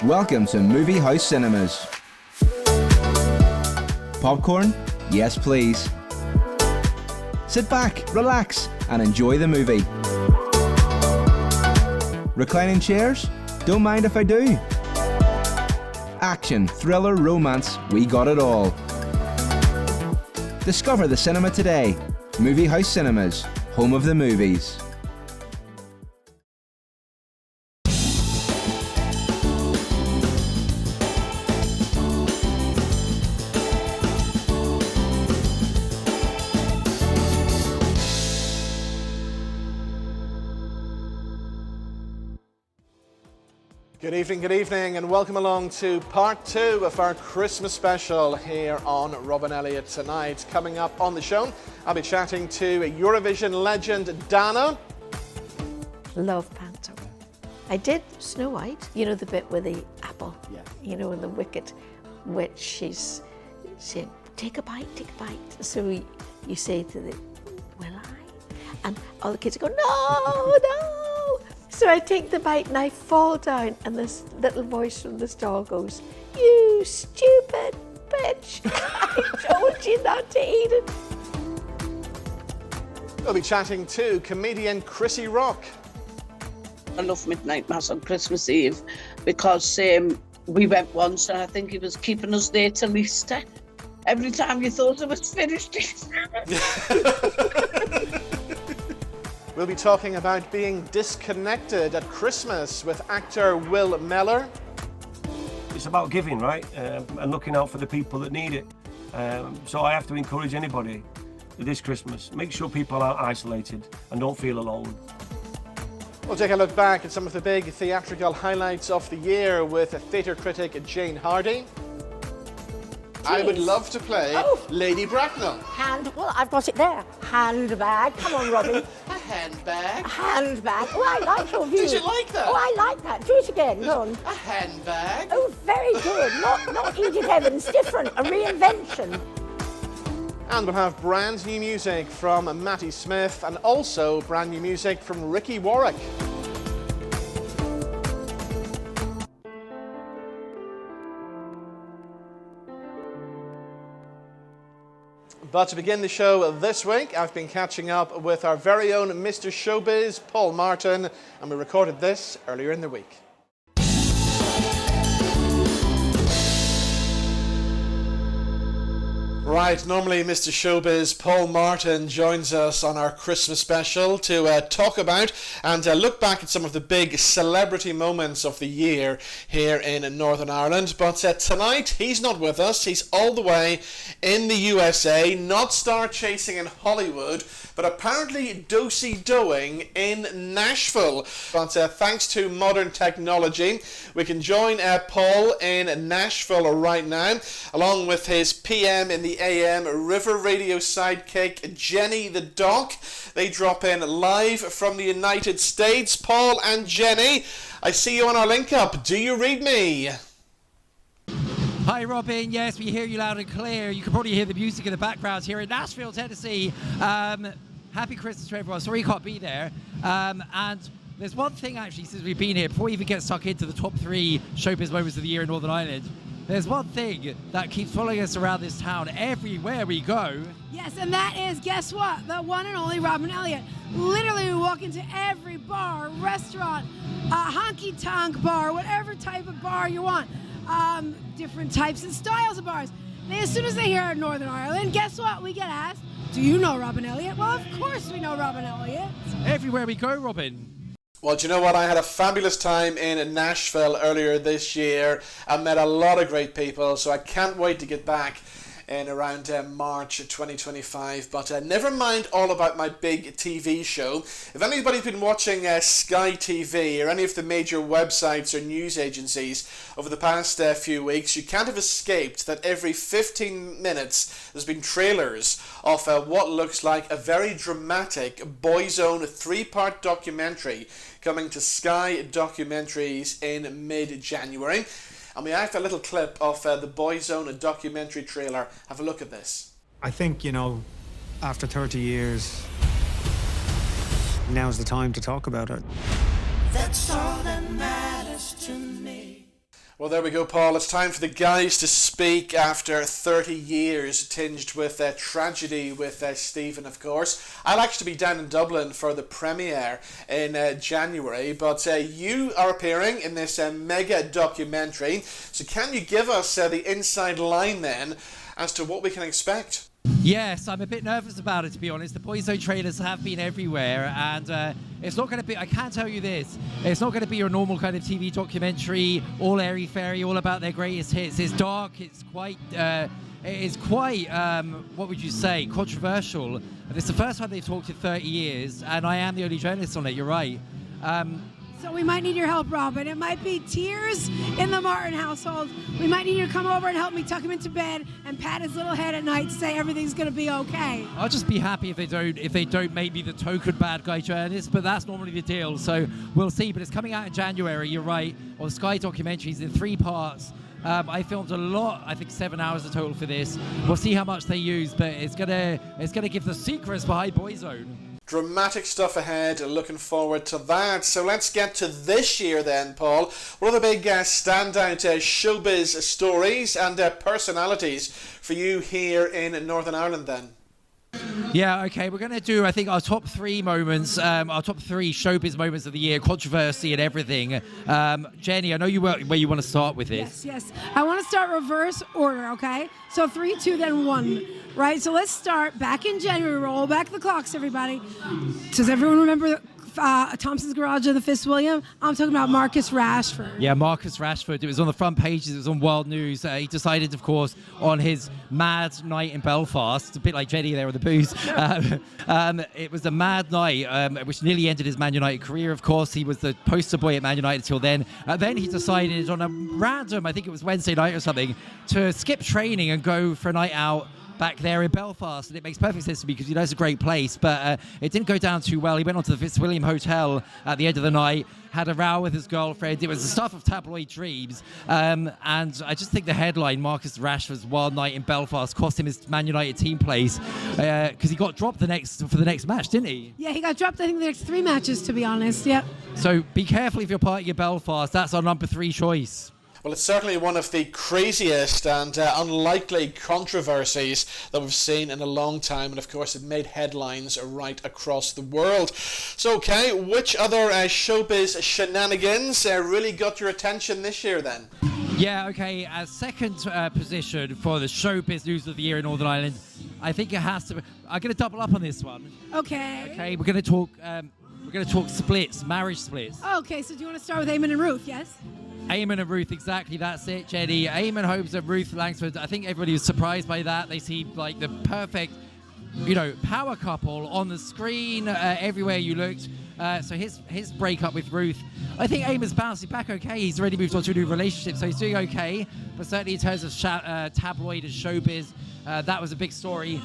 Welcome to Movie House Cinemas. Popcorn? Yes, please. Sit back, relax, and enjoy the movie. Reclining chairs? Don't mind if I do. Action, thriller, romance, we got it all. Discover the cinema today. Movie House Cinemas, home of the movies. Good evening, and welcome along to part 2 of our Christmas special here on Robin Elliott tonight. Coming up on the show, I'll be chatting to Eurovision legend Dana. Love panto. I did Snow White, you know the bit with the apple, Yeah. you know, in the wicket, which she's saying, take a bite, take a bite. So you say to the, will I? And all the kids go, no, no. So I take the bite and I fall down, and this little voice from the stall goes, you stupid bitch, I told you not to eat it. We'll be chatting to comedian Crissy Rock. I love midnight mass on Christmas Eve because we went once and I think he was keeping us there till Easter. Every time you thought it was finished. We'll be talking about being disconnected at Christmas with actor Will Mellor. It's about giving, right? And looking out for the people that need it. So I have to encourage anybody this Christmas, make sure people aren't isolated and don't feel alone. We'll take a look back at some of the big theatrical highlights of the year with theatre critic Jane Hardy. I would love to play Lady Bracknell. Well, I've got it there. Handbag. Come on, Robbie. A handbag. A handbag. Oh, I like your view. Did you like that? Oh, I like that. Do it again. Go on. A handbag. Oh, very good. Not Edith Evans. Different. A reinvention. And we'll have brand new music from Matty Smyth and also brand new music from Ricky Warwick. But to begin the show this week, I've been catching up with our very own Mr. Showbiz, Paul Martin, and we recorded this earlier in the week. Right, normally Mr. Showbiz, Paul Martin, joins us on our Christmas special to talk about and look back at some of the big celebrity moments of the year here in Northern Ireland. But tonight, he's not with us. He's all the way in the USA, not star chasing in Hollywood, but apparently do-si-doing in Nashville. But thanks to modern technology, we can join Paul in Nashville right now, along with his PM in the AM River Radio sidekick Jenny the Doc. They drop in live from the United States. Paul and Jenny, I see you on our link up. Do you read me? Hi Robin, yes, we hear you loud and clear. You can probably hear the music in the background here in Nashville, Tennessee. Happy Christmas to everyone. Sorry you can't be there. And there's one thing actually since we've been here, before we even get stuck into the top 3 showbiz moments of the year in Northern Ireland, there's one thing that keeps following us around this town everywhere we go. Yes, and that is, guess what? The one and only Robin Elliott. Literally, we walk into every bar, restaurant, honky-tonk bar, whatever type of bar you want. Different types and styles of bars. As soon as they hear Northern Ireland, guess what? We get asked, do you know Robin Elliott? Well, of course we know Robin Elliott. Everywhere we go, Robin. Well, do you know what? I had a fabulous time in Nashville earlier this year. I met a lot of great people, so I can't wait to get back in around March 2025. But never mind all about my big TV show. If anybody's been watching Sky TV or any of the major websites or news agencies over the past few weeks, you can't have escaped that every 15 minutes there's been trailers of what looks like a very dramatic Boyzone 3-part documentary coming to Sky Documentaries in mid-January. And we have a little clip of the Boyzone documentary trailer. Have a look at this. I think, you know, after 30 years, now's the time to talk about it. That's all that matters to me. Well, there we go, Paul. It's time for the guys to speak after 30 years tinged with tragedy with Stephen, of course. I'll actually be down in Dublin for the premiere in January, but you are appearing in this mega documentary. So can you give us the inside line then as to what we can expect? Yes, I'm a bit nervous about it, to be honest. The Boyzone trailers have been everywhere, and it's not going to be, I can't tell you this, it's not going to be your normal kind of TV documentary, all airy-fairy, all about their greatest hits. It's dark, it's quite, what would you say, controversial. It's the first time they've talked in 30 years, and I am the only journalist on it, you're right. So we might need your help, Robin. It might be tears in the Martin household. We might need you to come over and help me tuck him into bed and pat his little head at night to say everything's going to be okay. I'll just be happy if they don't make me the token bad guy journalist, but that's normally the deal. So we'll see. But it's coming out in January. You're right. On Sky Documentaries in 3 parts. I filmed a lot. I think 7 hours in total for this. We'll see how much they use, but it's gonna give the secrets behind Boyzone. Dramatic stuff ahead, looking forward to that. So let's get to this year then, Paul. What are the big standout showbiz stories and personalities for you here in Northern Ireland then? Yeah, okay, we're going to do, I think, our top 3 moments, our top 3 showbiz moments of the year, controversy and everything. Jenny, I know where you want to start with this. Yes. I want to start reverse order, okay? So 3, 2, then 1, right? So let's start back in January. Roll back the clocks, everybody. Does everyone remember Thompson's Garage of the Fitzwilliam? I'm talking about Marcus Rashford. Yeah, Marcus Rashford. It was on the front pages. It was on World News. He decided, of course, on his mad night in Belfast, a bit like Jenny there with the booze. It was a mad night, which nearly ended his Man United career, of course. He was the poster boy at Man United till then. Then he decided on a random, I think it was Wednesday night or something, to skip training and go for a night out back there in Belfast, and it makes perfect sense to me because it's a great place, but it didn't go down too well. He went on to the Fitzwilliam Hotel at the end of the night, had a row with his girlfriend. It was the stuff of tabloid dreams, and I just think the headline, Marcus Rashford's wild night in Belfast, cost him his Man United team place because he got dropped for the next match, didn't he? Yeah, he got dropped, I think, the next 3 matches, to be honest. Yep. So be careful if you're partying in Belfast. That's our number 3 choice. Well, it's certainly one of the craziest and unlikely controversies that we've seen in a long time, and of course it made headlines right across the world. So, okay, which other showbiz shenanigans really got your attention this year then? Yeah, okay, as second position for the showbiz news of the year in Northern Ireland, I think it has to be, I'm going to double up on this one. Okay, we're going to talk splits, marriage splits. Okay, so do you want to start with Eamon and Ruth, yes? Eamon and Ruth, exactly, that's it, Jenny. Eamon Holmes and Ruth Langsford, I think everybody was surprised by that. They seemed like the perfect, power couple on the screen, everywhere you looked. So his breakup with Ruth, I think Eamon's bouncing back okay. He's already moved on to a new relationship, so he's doing okay. But certainly in terms of tabloid and showbiz, that was a big story.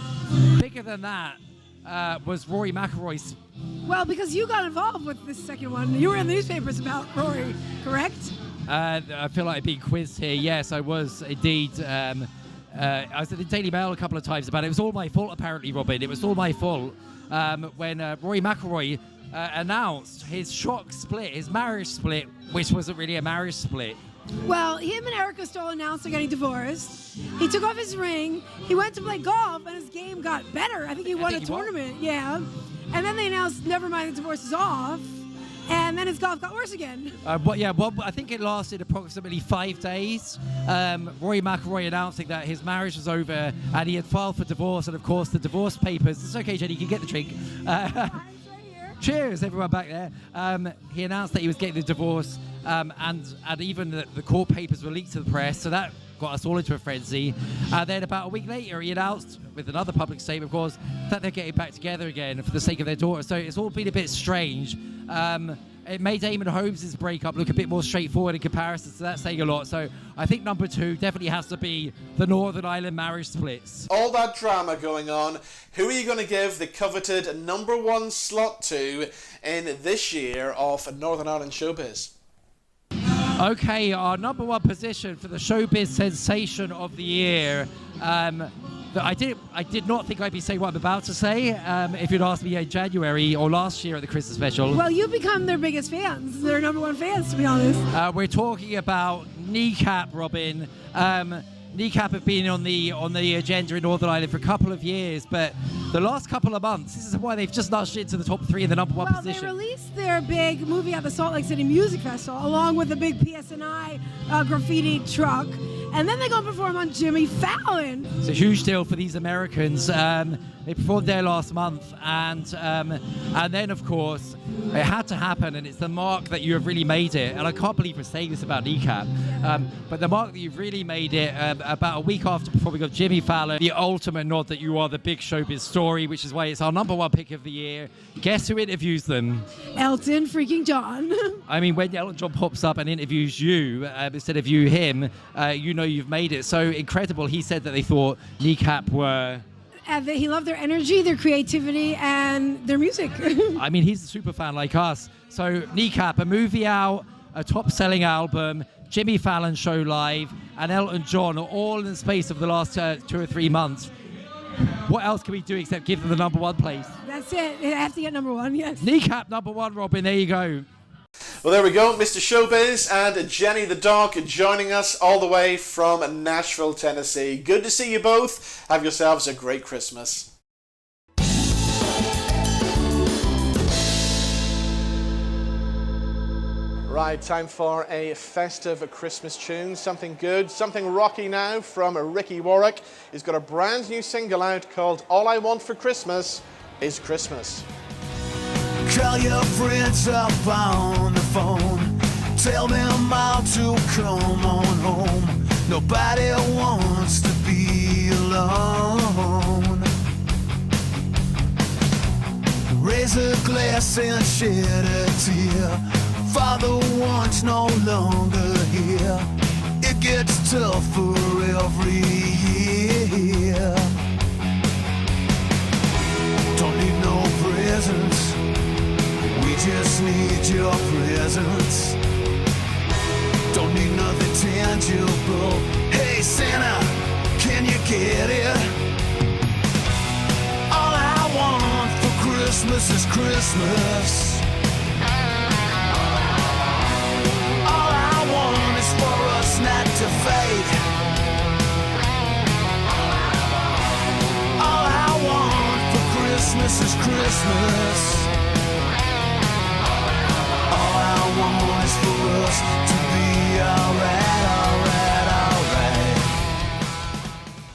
Bigger than that was Rory McIlroy's. Well, because you got involved with this second one. You were in the newspapers about Rory, correct? I feel like I've been quizzed here. Yes, I was indeed. I was in the Daily Mail a couple of times about it. It was all my fault, apparently, Robin. It was all my fault when Rory McIlroy announced his shock split, his marriage split, which wasn't really a marriage split. Well, him and Erica Stoll announced they're getting divorced. He took off his ring. He went to play golf, and his game got better. I think he won a tournament. Yeah. And then they announced, never mind, the divorce is off. And then his golf got worse again. I think it lasted approximately 5 days. Rory McIlroy announcing that his marriage was over and he had filed for divorce. And of course, the divorce papers. It's okay, Jenny, you can get the drink. Cheers, everyone back there. He announced that he was getting the divorce, and even the court papers were leaked to the press. So that got us all into a frenzy. Then about a week later, he announced, with another public statement, of course, that they're getting back together again for the sake of their daughter. So it's all been a bit strange. It made Eamon Holmes' breakup look a bit more straightforward in comparison, so that's saying a lot. So I think number 2 definitely has to be the Northern Ireland marriage splits. All that drama going on, who are you going to give the coveted number 1 slot to in this year of Northern Ireland showbiz? Okay, our number 1 position for the showbiz sensation of the year. I did not think I'd be saying what I'm about to say if you'd asked me in January or last year at the Christmas special. Well, you've become their biggest fans. Their #1 fans, to be honest. We're talking about Kneecap, Robin. Kneecap have been on the agenda in Northern Ireland for a couple of years, but the last couple of months, this is why they've just nudged into the top 3 in the #1 position. They released their big movie at the Salt Lake City Music Festival, along with a big PSNI graffiti truck, and then they go and perform on Jimmy Fallon. It's a huge deal for these Americans. They performed there last month, and then of course it had to happen, and it's the mark that you have really made it. And I can't believe we're saying this about Kneecap, but the mark that you've really made it about a week after performing of Jimmy Fallon, the ultimate nod that you are the big showbiz story, which is why it's our #1 pick of the year. Guess who interviews them? Elton freaking John. I mean, when Elton John pops up and interviews you instead of you him, you know you've made it. So incredible. He said that they thought Kneecap were... He loved their energy, their creativity, and their music. I mean, he's a super fan like us. So Kneecap, a movie out, a top-selling album, Jimmy Fallon show live, and Elton John, all in the space of the last 2 or 3 months. What else can we do except give them the #1 place? That's it. They have to get #1, yes. Kneecap #1, Robin. There you go. Well, there we go. Mr. Showbiz and Jenny the dog joining us all the way from Nashville, Tennessee. Good to see you both. Have yourselves a great Christmas. Right, time for a festive Christmas tune. Something good, something rocky now from Ricky Warwick. He's got a brand new single out called All I Want for Christmas is Christmas. Call your friends up on the phone. Tell them all to come on home. Nobody wants to be alone. Raise a glass and shed a tear. Father one's no longer here. It gets tougher every year. Don't need no presents. We just need your presence. Don't need nothing tangible. Hey Santa, can you get it? All I want for Christmas is Christmas. All I want is for us not to fade. All I want for Christmas is Christmas. All I want is for us to be alright, alright, alright.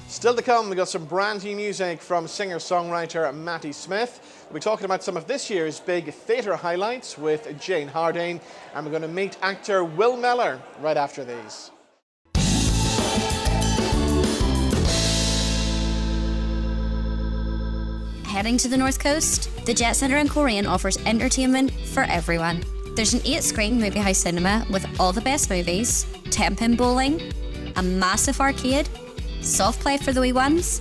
Still to come, we got some brand new music from singer-songwriter Matty Smyth. We'll be talking about some of this year's big theatre highlights with Jane Harding, and we're going to meet actor Will Mellor right after these. Heading to the North Coast, the Jet Centre in Coleraine offers entertainment for everyone. There's an 8-screen movie house cinema with all the best movies, 10-pin bowling, a massive arcade, soft play for the wee ones.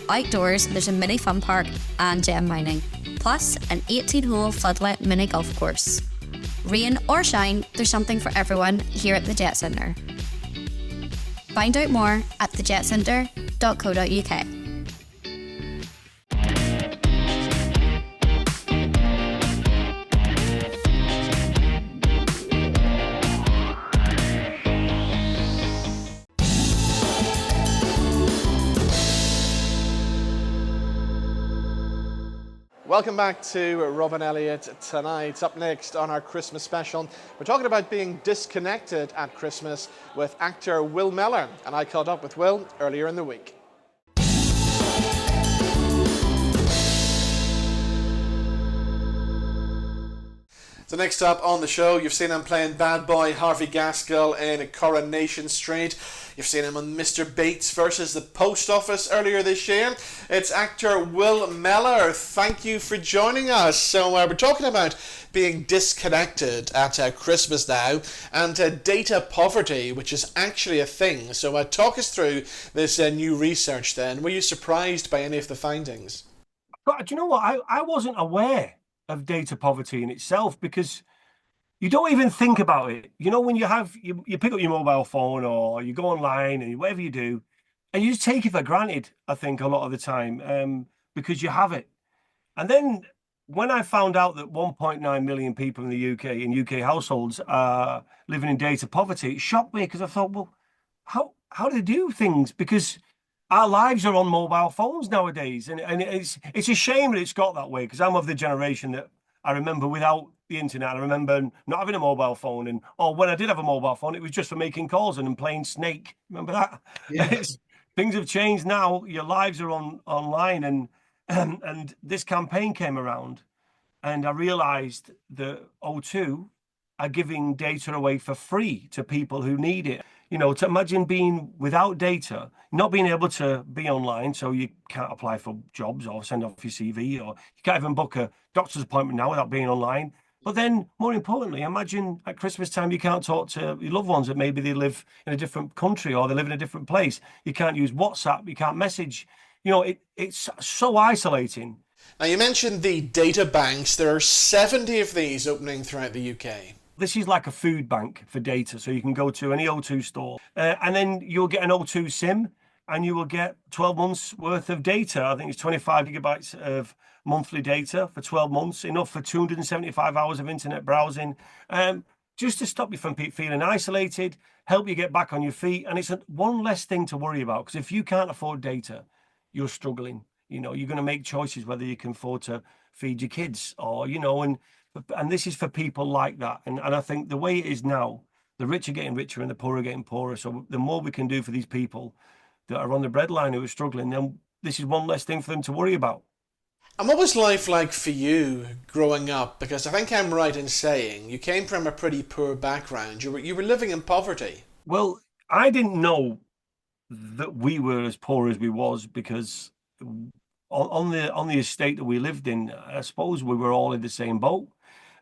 Outdoors, there's a mini fun park and gem mining, plus an 18-hole floodlit mini golf course. Rain or shine, there's something for everyone here at the Jet Centre. Find out more at thejetcentre.co.uk. Welcome back to Robin Elliott tonight. Up next on our Christmas special, we're talking about being disconnected at Christmas with actor Will Mellor, and I caught up with Will earlier in the week. So next up on the show, you've seen him playing bad boy Harvey Gaskell in Coronation Street. You've seen him on Mr. Bates versus the Post Office earlier this year. It's actor Will Mellor. Thank you for joining us. So we're talking about being disconnected at Christmas now, and data poverty, which is actually a thing. So talk us through this new research then. Were you surprised by any of the findings? But do you know what? I wasn't aware of data poverty in itself, because you don't even think about it. You know, when you pick up your mobile phone or you go online and whatever you do, and you just take it for granted, I think, a lot of the time, because you have it. And then when I found out that 1.9 million people in the UK, in UK households, are living in data poverty, it shocked me, because I thought, well, how do they do things? Because our lives are on mobile phones nowadays, and it's a shame that it's got that way, because I'm of the generation that I remember without the internet. I remember not having a mobile phone, or when I did have a mobile phone, it was just for making calls and playing Snake. Remember that? Yeah. Things have changed now. Your lives are online, and this campaign came around, and I realised that O2 are giving data away for free to people who need it. You know, to imagine being without data, not being able to be online, so you can't apply for jobs or send off your CV, or you can't even book a doctor's appointment now without being online. But then, more importantly, imagine at Christmas time you can't talk to your loved ones that maybe they live in a different country or they live in a different place. You can't use WhatsApp, you can't message. You know, it's so isolating. Now, you mentioned the data banks. There are 70 of these opening throughout the UK. This is like a food bank for data. So you can go to any O2 store, and then you'll get an O2 SIM, and you will get 12 months worth of data. I think it's 25 gigabytes of monthly data for 12 months, enough for 275 hours of internet browsing, just to stop you from feeling isolated, help you get back on your feet. And it's one less thing to worry about, because if you can't afford data, you're struggling. You know, you're going to make choices whether you can afford to feed your kids, or, you know, and this is for people like that. And I think the way it is now, the rich are getting richer and the poor are getting poorer. So the more we can do for these people that are on the breadline who are struggling, then this is one less thing for them to worry about. And what was life like for you growing up? Because I think I'm right in saying you came from a pretty poor background. You were living in poverty. Well, I didn't know that we were as poor as we was, because on the estate that we lived in, I suppose we were all in the same boat.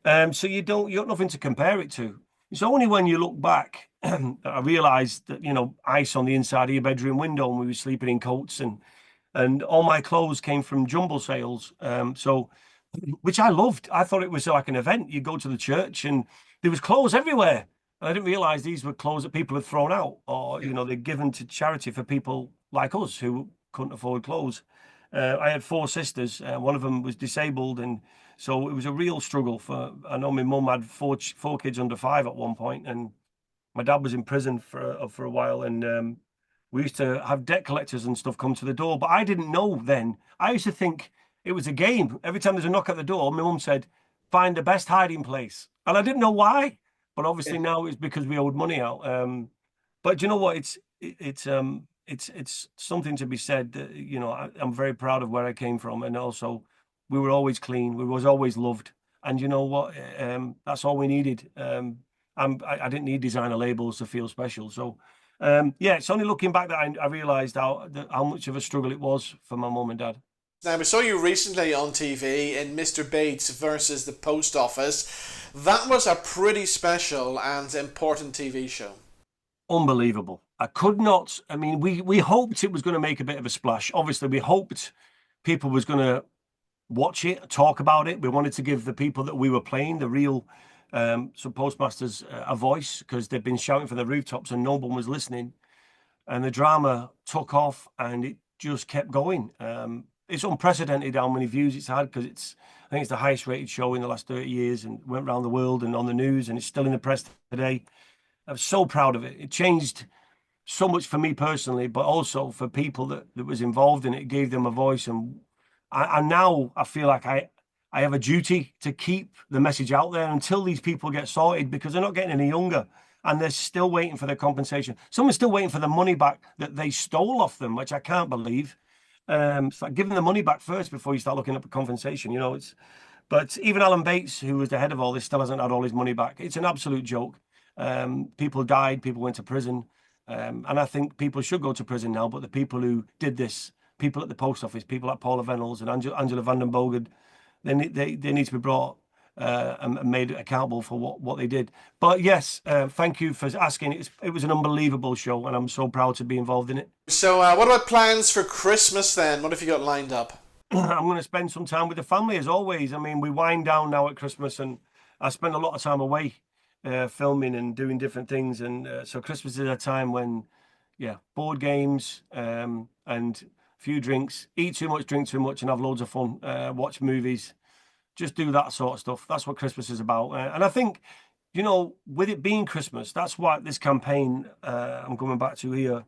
So you got nothing to compare it to. It's only when you look back I realised that, you know, ice on the inside of your bedroom window, and we were sleeping in coats, and all my clothes came from jumble sales. Which I loved. I thought it was like an event. You go to the church and there was clothes everywhere. And I didn't realise these were clothes that people had thrown out, or, you know, they're given to charity for people like us who couldn't afford clothes. I had 4 sisters. One of them was disabled, and so it was a real struggle. I know my mum had four kids under 5 at one point, and my dad was in prison for a while, and we used to have debt collectors and stuff come to the door. But I didn't know then. I used to think it was a game. Every time there's a knock at the door, my mum said, "Find the best hiding place," and I didn't know why. But obviously now it's because we owed money out. But do you know what? It's something to be said that, you know, I'm very proud of where I came from, and also we were always clean, we was always loved, and you know what? That's all we needed. I didn't need designer labels to feel special. So yeah, it's only looking back that I realised how much of a struggle it was for my mum and dad. Now, we saw you recently on TV in Mr. Bates versus the Post Office. That was a pretty special and important TV show. Unbelievable. I could not. I mean, we hoped it was going to make a bit of a splash. Obviously, we hoped people was going to watch it, talk about it. We wanted to give the people that we were playing, the real postmasters, a voice, because they'd been shouting from the rooftops and no one was listening. And the drama took off, and it just kept going. It's unprecedented how many views it's had, because I think it's the highest rated show in the last 30 years, and went around the world and on the news, and it's still in the press today. I'm so proud of it. It changed so much for me personally, but also for people that was involved in it. It gave them a voice, and now I feel like I have a duty to keep the message out there until these people get sorted, because they're not getting any younger, and they're still waiting for their compensation. Someone's still waiting for the money back that they stole off them, which I can't believe. It's like giving the money back first before you start looking at the compensation, you know. But even Alan Bates, who was the head of all this, still hasn't had all his money back. It's an absolute joke. People died, people went to prison, and I think people should go to prison now. But the people who did this, people at the post office, people like Paula Venables and Angela van den Bogen, they need to be brought and made accountable for what they did. But yes, thank you for asking. It was an unbelievable show, and I'm so proud to be involved in it. So what about plans for Christmas then? What have you got lined up? I'm going to spend some time with the family, as always. I mean, we wind down now at Christmas, and I spend a lot of time away filming and doing different things. And so Christmas is a time when, yeah, board games, and a few drinks. Eat too much, drink too much, and have loads of fun. Watch movies. Just do that sort of stuff. That's what Christmas is about. And I think, you know, with it being Christmas, that's why this campaign I'm coming back to here,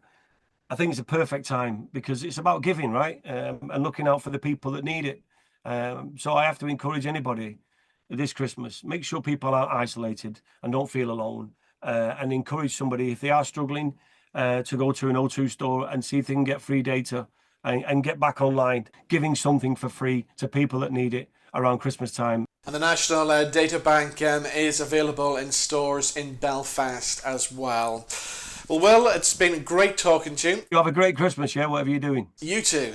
I think it's a perfect time because it's about giving, right? And looking out for the people that need it. So I have to encourage anybody this Christmas, make sure people aren't isolated and don't feel alone, and encourage somebody, if they are struggling, to go to an O2 store and see if they can get free data and get back online, giving something for free to people that need it around Christmas time. And the National Data Bank is available in stores in Belfast as well. Well, Will, it's been great talking to you. You have a great Christmas, yeah, whatever you're doing. You too.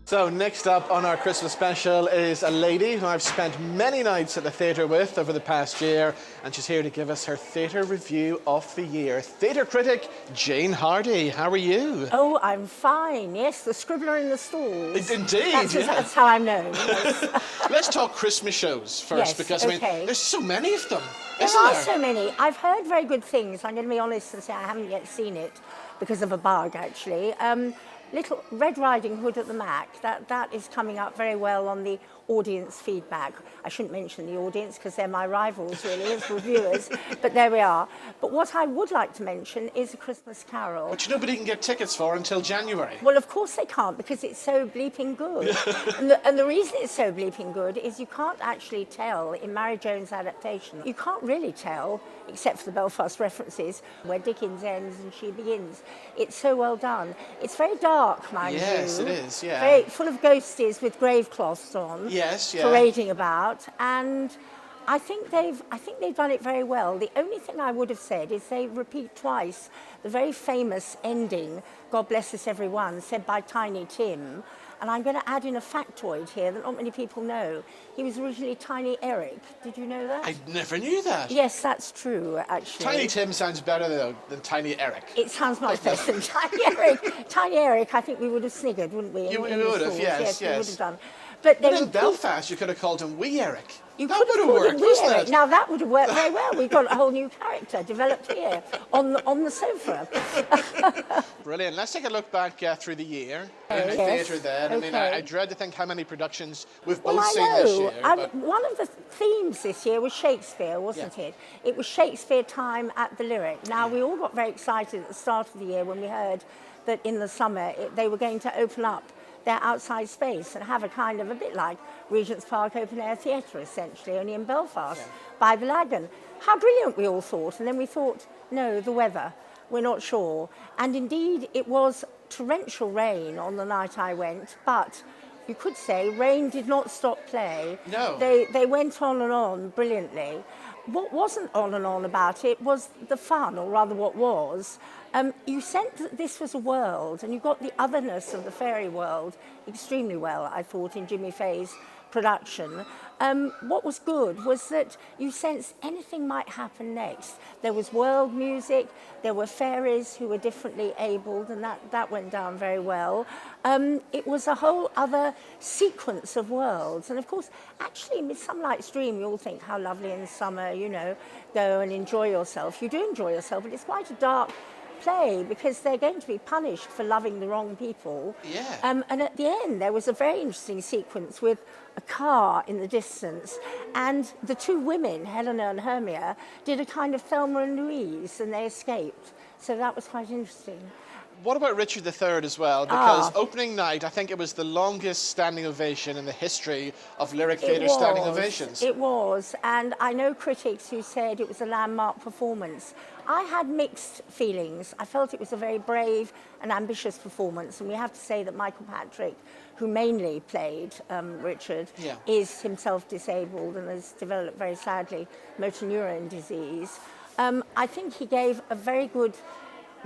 So next up on our Christmas special is a lady who I've spent many nights at the theatre with over the past year, and she's here to give us her theatre review of the year. Theatre critic Jane Hardy, how are you? Oh, I'm fine. Yes, the scribbler in the stalls. Indeed, That's how I'm known. Yes. Let's talk Christmas shows first, Yes, because I mean, okay. there's so many of them. There Isn't are there? so many. I've heard very good things. I'm going to be honest and say I haven't yet seen it because of a bug, actually. Little Red Riding Hood at the Mac, that is coming up very well on the audience feedback. I shouldn't mention the audience because they're my rivals really as reviewers, but there we are. But what I would like to mention is A Christmas Carol. Which nobody can get tickets for until January. Well, of course they can't because it's so bleeping good. and the reason it's so bleeping good is you can't actually tell in Mary Jones' adaptation, you can't really tell, except for the Belfast references, where Dickens ends and she begins. It's so well done. It's very dark, mind you. Yes, it is, yeah. Very full of ghosties with grave cloths on. Yes, yeah. Parading about, and I think they've done it very well. The only thing I would have said is they repeat twice the very famous ending, God Bless Us Everyone, said by Tiny Tim. And I'm going to add in a factoid here that not many people know. He was originally Tiny Eric. Did you know that? I never knew that. Yes, that's true, actually. Tiny Tim sounds better though than Tiny Eric. It sounds much better than Tiny Eric. Tiny Eric, I think we would have sniggered, wouldn't we? You would have, yes. We would have done. But in Belfast, you could have called him Wee Eric. You that could would have have called worked, him wasn't Eric. it? Now that would have worked very well. We've got a whole new character developed here on the sofa. Brilliant. Let's take a look back through the year in the Yes. theatre then. I mean, Okay. I dread to think how many productions we've both Well, I seen know. this year. But One of the themes this year was Shakespeare, wasn't it? It was Shakespeare time at the Lyric. Now, we all got very excited at the start of the year when we heard that in the summer they were going to open up their outside space and have a kind of a bit like Regent's Park Open Air Theatre, essentially, only in Belfast, by the Lagan. How brilliant we all thought. And then we thought, no, the weather, we're not sure. And indeed, it was torrential rain on the night I went, but you could say rain did not stop play. No. They went on brilliantly. What wasn't on and on about it was the fun, or rather what was. You sensed that this was a world, and you got the otherness of the fairy world extremely well, I thought, in Jimmy Faye's production. What was good was that you sensed anything might happen next. There was world music, there were fairies who were differently abled, and that went down very well. It was a whole other sequence of worlds. And of course, actually, Midsummer Night's Dream, you all think how lovely in summer, you know, go and enjoy yourself. You do enjoy yourself, but it's quite a dark play because they're going to be punished for loving the wrong people. Yeah. And at the end, there was a very interesting sequence with a car in the distance, and the two women, Helena and Hermia, did a kind of Thelma and Louise, and they escaped. So that was quite interesting. what about Richard III as well? Because opening night, I think it was the longest standing ovation in the history of lyric theatre standing ovations. It was, and I know critics who said it was a landmark performance. I had mixed feelings. I felt it was a very brave and ambitious performance, and we have to say that Michael Patrick, who mainly played Richard, is himself disabled and has developed very sadly motor neurone disease. I think he gave a very good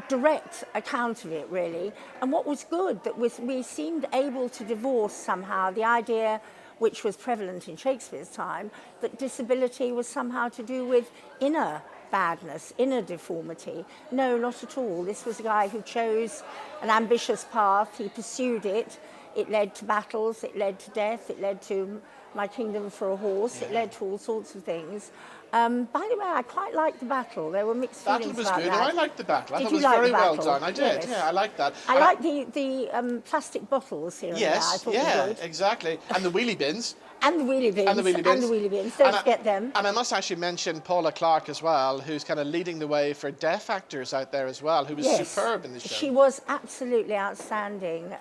direct account of it, really. And what was good, that was we seemed able to divorce somehow the idea, which was prevalent in Shakespeare's time, that disability was somehow to do with inner badness, inner deformity. No, not at all. This was a guy who chose an ambitious path. He pursued it. it led to battles, it led to death, it led to My Kingdom for a Horse, it led to all sorts of things. By the way, I quite liked the battle. There were mixed feelings Battle was about good. that. No, I liked the battle. I Did thought you it was like very the well battle? done. I did. Yes. Yeah, I liked that. I like the plastic bottles here and there. I Yes, thought were yeah, good. exactly. And the wheelie bins. And the wheelie bins. And the wheelie bins. Don't And forget them. And I must actually mention Paula Clark as well, who's kind of leading the way for deaf actors out there as well, who was superb in the show. She was absolutely outstanding.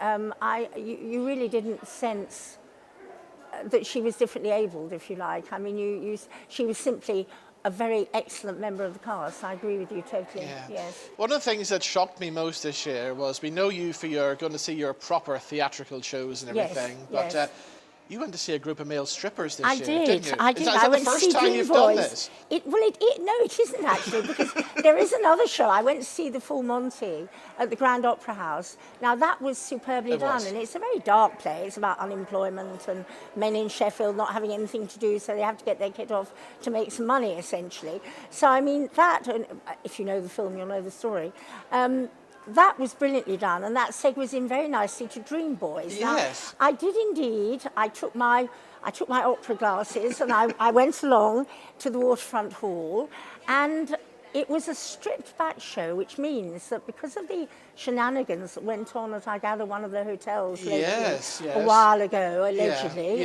You really didn't sense that she was differently abled, if you like. I mean, she was simply a very excellent member of the cast. I agree with you totally. Yeah. Yes. One of the things that shocked me most this year was we know you for your going to see your proper theatrical shows and everything, but you went to see a group of male strippers this year, didn't you? I did. Is that the first time you've done this? No, it isn't actually, because there is another show. I went to see the Full Monty at the Grand Opera House. Now, that was superbly done, and it's a very dark play. It's about unemployment and men in Sheffield not having anything to do, so they have to get their kit off to make some money, essentially. So, I mean, that, and if you know the film, you'll know the story. That was brilliantly done, and that segues in very nicely to Dream Boys. Yes. Now, I did indeed. I took my opera glasses and I went along to the Waterfront Hall, and it was a stripped back show, which means that because of the shenanigans that went on at, I gather, one of the hotels a while ago, allegedly,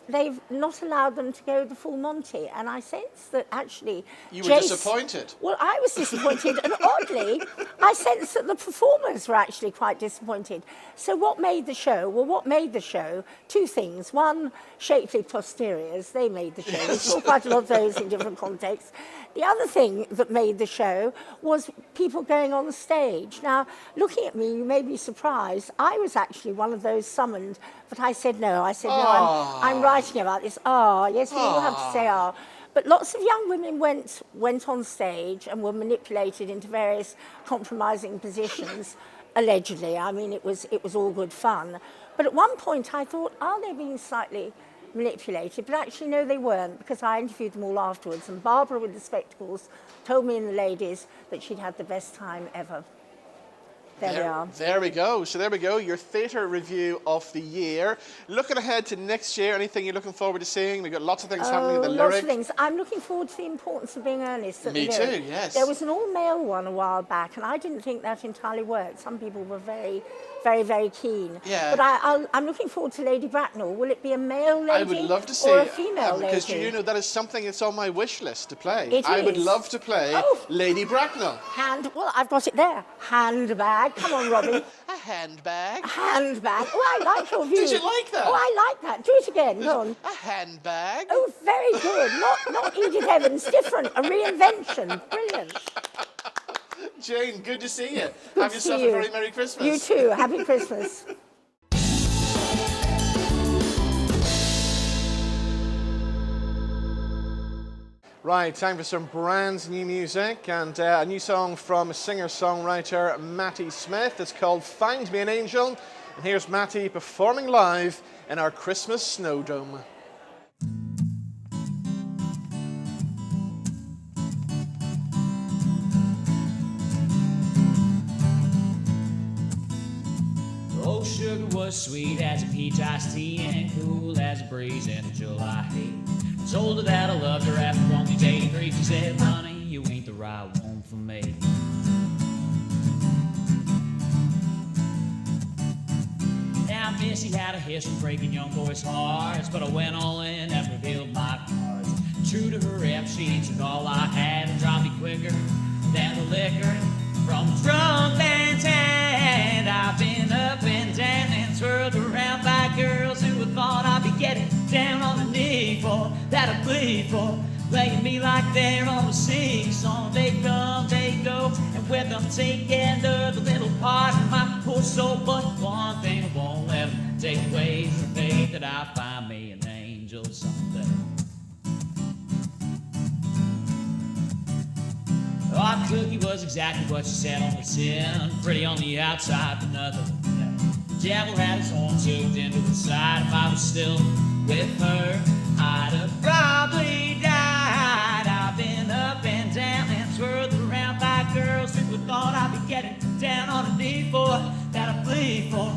they've not allowed them to go the Full Monty, and I sense that actually you were disappointed. Well, I was disappointed, and oddly, I sense that the performers were actually quite disappointed. So what made the show? Well, what made the show? Two things. One, shapely posteriors. They made the show. We saw quite a lot of those in different contexts. The other thing that made the show was people going on the stage. Now, looking at me, you may be surprised. I was actually one of those summoned, but I said no. I'm writing about this. Yes, we all have to say But lots of young women went on stage and were manipulated into various compromising positions, allegedly. I mean, it was all good fun. But at one point, I thought, are they being slightly manipulated? But actually, no, they weren't, because I interviewed them all afterwards. And Barbara, with the spectacles, told me and the ladies that she'd had the best time ever. There we are. There we go. So there we go, your theatre review of the year. Looking ahead to next year, anything you're looking forward to seeing? We've got lots of things happening in the Lyric. Lots of things. I'm looking forward to the importance of being earnest at the Lyric. Me too, yes. There was an all-male one a while back, and I didn't think that entirely worked. Some people were very, very keen. Yeah. But I'm looking forward to Lady Bracknell. Will it be a male lady I would love to see or a female lady? Because you know that is something that's on my wish list to play. It I would is. love to play Lady Bracknell. Well, I've got it there. Handbag. Come on, Robbie. A handbag. A handbag. Oh, I like your view. Did you like that? Oh, I like that. Do it again. Go on. A handbag. Oh, very good. Not Edith Evans. Different. A reinvention. Brilliant. Jane, good to see you. Good Have to yourself see you. a very Merry Christmas. You too. Happy Christmas. Right, time for some brand new music, and a new song from singer-songwriter Matty Smyth. It's called Find Me an Angel, and here's Matty performing live in our Christmas Snowdome. Oh, sugar was sweet as a peach iced tea and cool as a breeze in July heat. Told her that I loved her after only dating 3. She said, honey, you ain't the right one for me. Now, Missy had a history breaking young boys' hearts, but I went all in and revealed my cards. True to her rep, she took all I had and dropped me quicker than the liquor. From drunk and tan, I've been up and down and swirled around by girls who thought I'd be getting down on the knee for that I bleed for. Playing me like they're on a sing-song. They come, they go, and with them taking the little part of my poor soul. But one thing I won't let them take away is the faith that I find me an angel someday. Our cookie was exactly what she said on the tin. Pretty on the outside, but nothing. The devil had his horn tucked into the side. If I was still with her, I'd have probably died. I've been up and down and swirled around by girls who thought I'd be getting down on a knee for that I bleed for.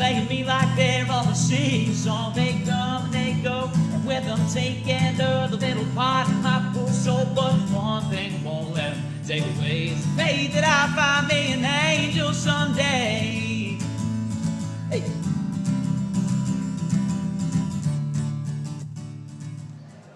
playing me like they're on the sing song. They come and they go, and with them taking the little part of my poor soul. But one thing won't let them take away is the faith that I find me an angel someday. Hey.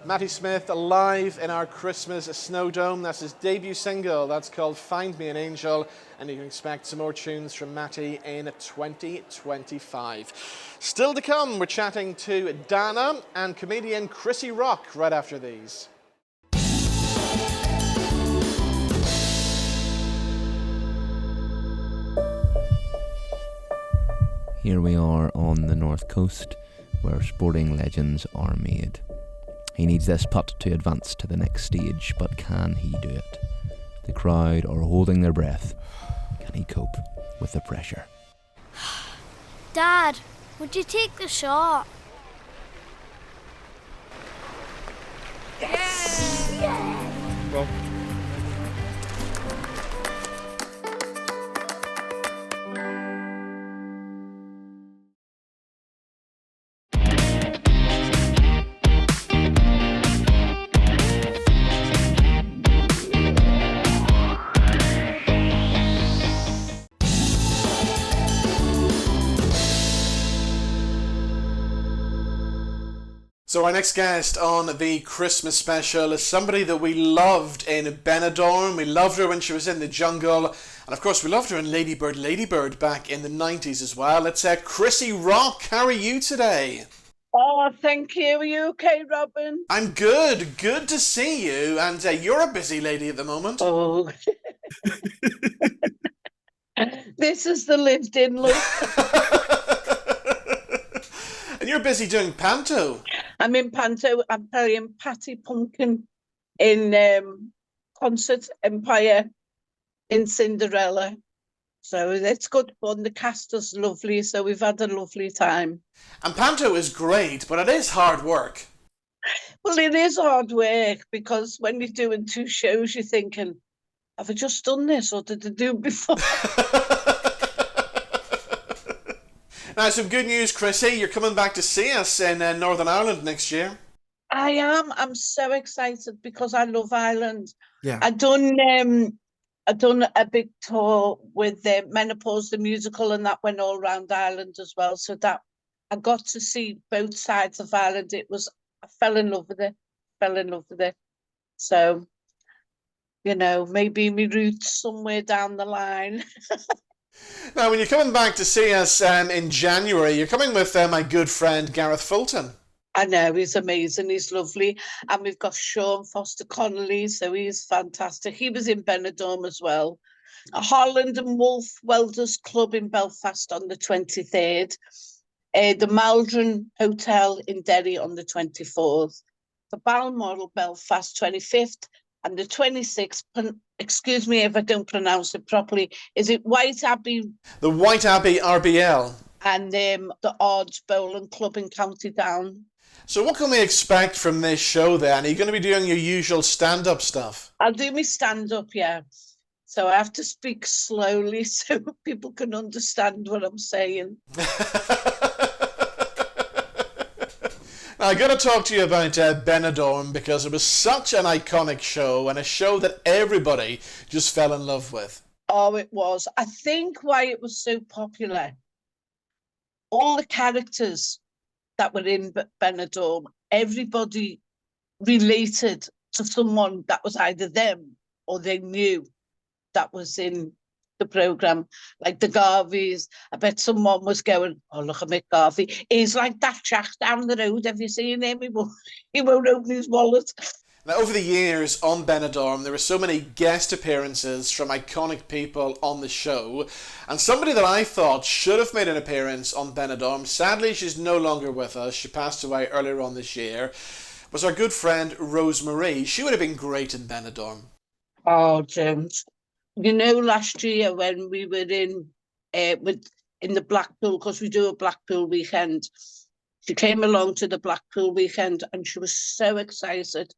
Matty Smyth live in our Christmas Snowdome. That's his debut single. That's called Find Me an Angel. And you can expect some more tunes from Matty in 2025. Still to come, we're chatting to Dana and comedian Crissy Rock right after these. Here we are on the North Coast, where sporting legends are made. He needs this putt to advance to the next stage, but can he do it? The crowd are holding their breath. Can he cope with the pressure? Dad, would you take the shot? Yes! Yes! Well. So our next guest on the Christmas special is somebody that we loved in Benidorm. We loved her when she was in The Jungle. And of course we loved her in Lady Bird, Lady Bird back in the 90s as well. It's Crissy Rock. How are you today? Oh, thank you. Are you okay, Robin? I'm good. Good to see you. And you're a busy lady at the moment. Oh. This is the lived-in look. And you're busy doing panto. I'm in panto. I'm playing Patty Pumpkin in Concert Empire in Cinderella. So it's good fun. The cast is lovely, so we've had a lovely time. And panto is great, but it is hard work. Well, it is hard work because when you're doing two shows, you're thinking, have I just done this or did I do it before? Now, some good news, Crissy. You're coming back to see us in Northern Ireland next year. I am. I'm so excited because I love Ireland. Yeah. I've done a big tour with the Menopause, the musical, and that went all around Ireland as well. So that I got to see both sides of Ireland. I fell in love with it. So, you know, maybe my roots somewhere down the line. Now, when you're coming back to see us in January, you're coming with my good friend Gareth Fulton. I know, he's amazing, he's lovely. And we've got Sean Foster Connolly, so he's fantastic. He was in Benidorm as well. Holland and Wolf Welders Club in Belfast on the 23rd. The Maldron Hotel in Derry on the 24th. The Balmoral Belfast 25th. And the 26th, excuse me if I don't pronounce it properly, is it White Abbey? The White Abbey RBL. And the Odds Bowling Club in County Down. So what can we expect from this show then? Are you going to be doing your usual stand-up stuff? I'll do my stand-up, yeah. So I have to speak slowly so people can understand what I'm saying. Now, I got to talk to you about Benidorm because it was such an iconic show and a show that everybody just fell in love with. Oh, it was. I think why it was so popular, all the characters that were in Benidorm, everybody related to someone that was either them or they knew that was in the programme. Like the Garveys, I bet someone was going, oh, look at Mick Garvey. He's like that chap down the road. Have you seen him? He won't open his wallet. Now, over the years on Benidorm, there were so many guest appearances from iconic people on the show, and somebody that I thought should have made an appearance on Benidorm, sadly she's no longer with us, she passed away earlier on this year, was our good friend Rosemary. She would have been great in Benidorm. Oh, James. You know, last year when we were in the Blackpool, because we do a Blackpool weekend, she came along to the Blackpool weekend and she was so excited.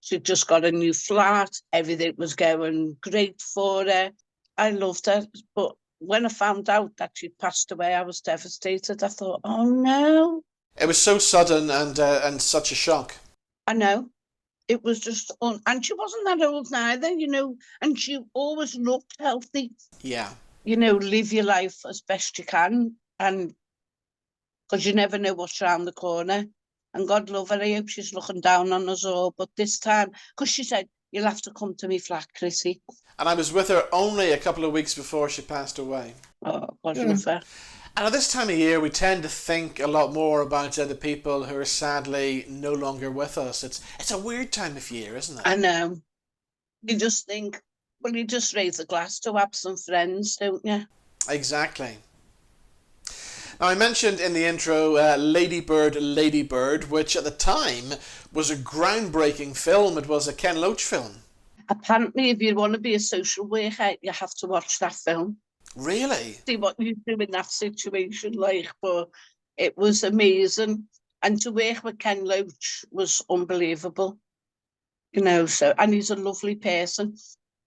She'd just got a new flat. Everything was going great for her. I loved her. But when I found out that she'd passed away, I was devastated. I thought, oh no. It was so sudden and such a shock. I know. It was just, and she wasn't that old neither, you know, and she always looked healthy. Yeah. You know, live your life as best you can, and because you never know what's around the corner. And God love her, I hope she's looking down on us all. But this time, because she said, you'll have to come to me flat, Crissy. And I was with her only a couple of weeks before she passed away. Oh, God love her. And at this time of year, we tend to think a lot more about the people who are sadly no longer with us. It's a weird time of year, isn't it? I know. You just think, well, you just raise a glass to absent friends, don't you? Exactly. Now, I mentioned in the intro Lady Bird, Lady Bird, which at the time was a groundbreaking film. It was a Ken Loach film. Apparently, if you want to be a social worker, you have to watch that film. Really? See what you do in that situation, like, but it was amazing. And to work with Ken Loach was unbelievable. You know, so, and he's a lovely person.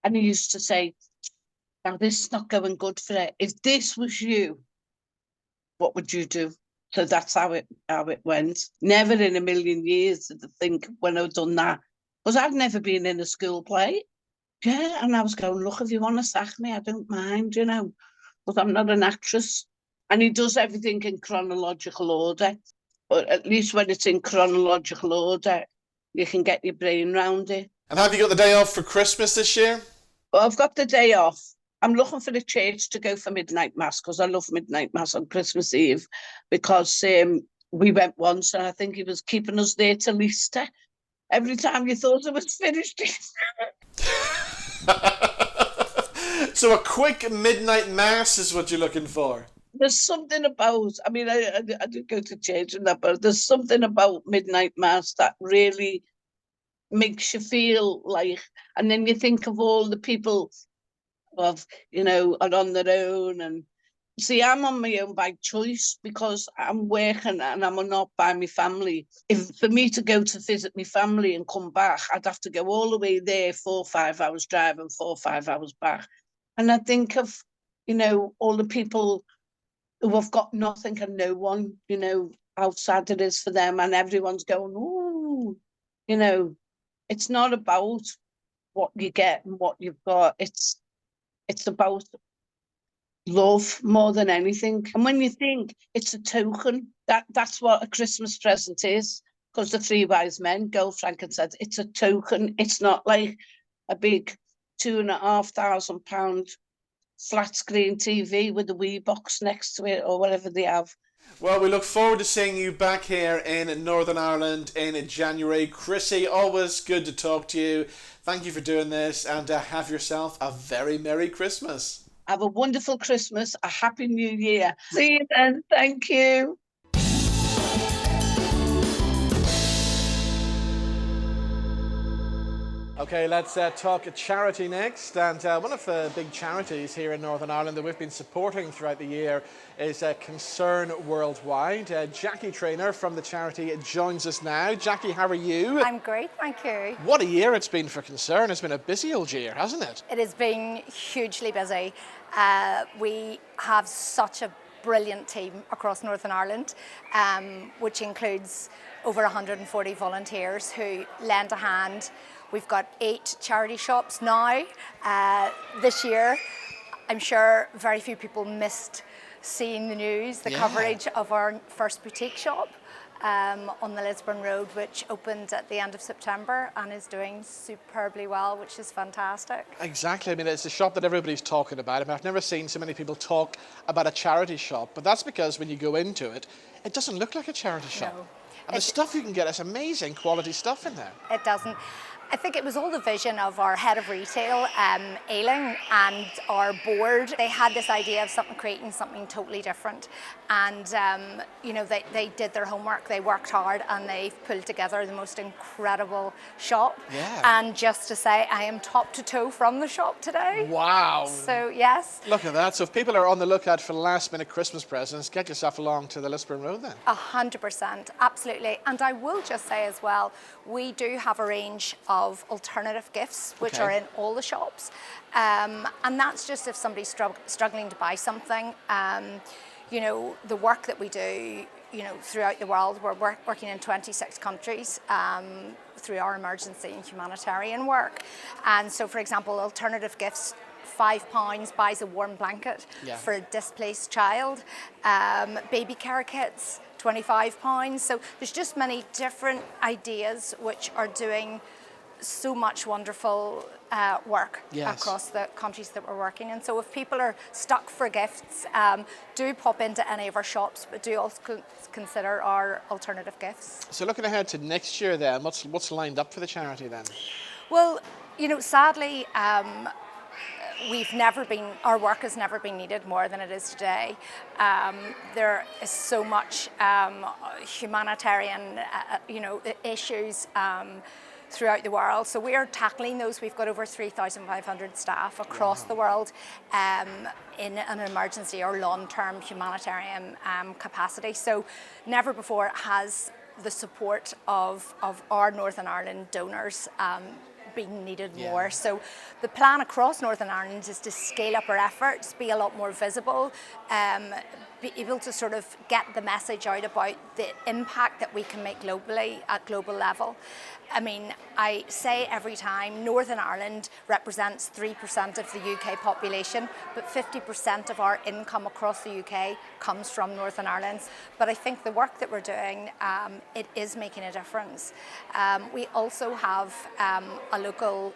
And he used to say, now this is not going good for it. If this was you, what would you do? So that's how it went. Never in a million years did I think when I'd done that, because I'd never been in a school play. Yeah, and I was going, look, if you want to sack me, I don't mind, you know, but I'm not an actress. And he does everything in chronological order. But at least when it's in chronological order, you can get your brain round it. And have you got the day off for Christmas this year? Well, I've got the day off. I'm looking for the church to go for midnight mass, because I love midnight mass on Christmas Eve, because we went once and I think he was keeping us there till Easter. Every time you thought it was finished. So a quick midnight mass is what you're looking for? There's something about, I mean, I did go to church and that, but there's something about midnight mass that really makes you feel like, and then you think of all the people of, you know, are on their own. And see, I'm on my own by choice because I'm working and I'm not by my family. If for me to go to visit my family and come back, I'd have to go all the way there, 4 or 5 hours drive and 4 or 5 hours back. And I think of, you know, all the people who have got nothing and no one, you know, how sad it is for them, and everyone's going, ooh, you know, it's not about what you get and what you've got. It's about love more than anything. And when you think it's a token, that's what a Christmas present is, because the 3 wise men, gold, frankincense, it's a token. It's not like a big £2,500 flat screen TV with a wee box next to it or whatever they have. Well, we look forward to seeing you back here in Northern Ireland in January. Crissy, always good to talk to you. Thank you for doing this, and have yourself a very Merry Christmas. Have a wonderful Christmas, a Happy New Year. See you then. Thank you. Okay, let's talk charity next. And one of the big charities here in Northern Ireland that we've been supporting throughout the year is Concern Worldwide. Jackie Trainor from the charity joins us now. Jackie, how are you? I'm great, thank you. What a year it's been for Concern. It's been a busy old year, hasn't it? It has been hugely busy. We have such a brilliant team across Northern Ireland, which includes over 140 volunteers who lend a hand. We've got 8 charity shops now. This year, I'm sure very few people missed seeing the news, the coverage of our first boutique shop on the Lisburn Road, which opened at the end of September and is doing superbly well, which is fantastic. Exactly. I mean, it's a shop that everybody's talking about. I mean, I've never seen so many people talk about a charity shop, but that's because when you go into it, it doesn't look like a charity shop. No. And the stuff you can get is amazing quality stuff in there. It doesn't. I think it was all the vision of our head of retail, Ailing, and our board. They had this idea of creating something totally different. And, you know, they did their homework, they worked hard, and they pulled together the most incredible shop. Yeah. And just to say, I am top to toe from the shop today. Wow. So, yes. Look at that. So if people are on the lookout for last minute Christmas presents, get yourself along to the Lisburn Road then. 100%, absolutely. And I will just say as well, we do have a range of of alternative gifts, which Okay. are in all the shops. And that's just if somebody's struggling to buy something. You know, the work that we do, you know, throughout the world, we're working in 26 countries through our emergency and humanitarian work. And so, for example, alternative gifts, £5 buys a warm blanket for a displaced child. Baby care kits, £25. So there's just many different ideas which are doing so much wonderful work across the countries that we're working in. So if people are stuck for gifts, do pop into any of our shops, but do also consider our alternative gifts. So looking ahead to next year then, what's lined up for the charity then? Well, you know, sadly, our work has never been needed more than it is today. There is so much humanitarian, issues throughout the world. So we are tackling those. We've got over 3,500 staff across the world in an emergency or long-term humanitarian capacity. So never before has the support of our Northern Ireland donors being needed more. So the plan across Northern Ireland is to scale up our efforts, be a lot more visible, be able to sort of get the message out about the impact that we can make globally at global level. I mean, I say every time Northern Ireland represents 3% of the UK population, but 50% of our income across the UK comes from Northern Ireland. But I think the work that we're doing, it is making a difference. We also have a local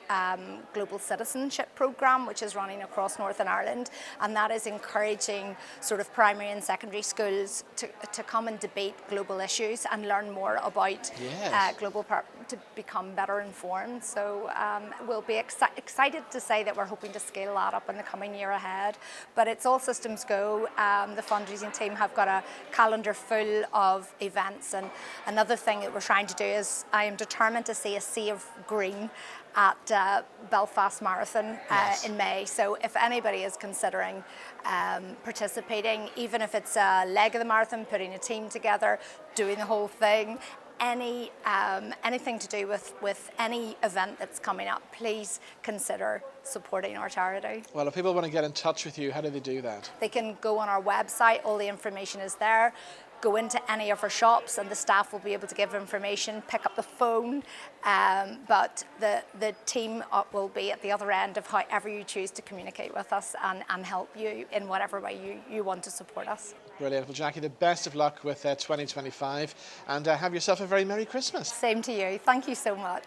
global citizenship programme which is running across Northern Ireland, and that is encouraging sort of primary and secondary schools to come and debate global issues and learn more about to become better informed. So we'll be excited to say that we're hoping to scale that up in the coming year ahead. But it's all systems go. The fundraising team have got a calendar full of events, and another thing that we're trying to do is I am determined to see a sea of green at Belfast Marathon in May. So if anybody is considering participating, even if it's a leg of the marathon, putting a team together, doing the whole thing, anything to do with any event that's coming up, please consider supporting our charity. Well, if people want to get in touch with you, how do they do that? They can go on our website, all the information is there. Go into any of our shops and the staff will be able to give information, pick up the phone, but the team will be at the other end of however you choose to communicate with us and help you in whatever way you want to support us. Brilliant. Well, Jackie, the best of luck with 2025 and have yourself a very Merry Christmas. Same to you. Thank you so much.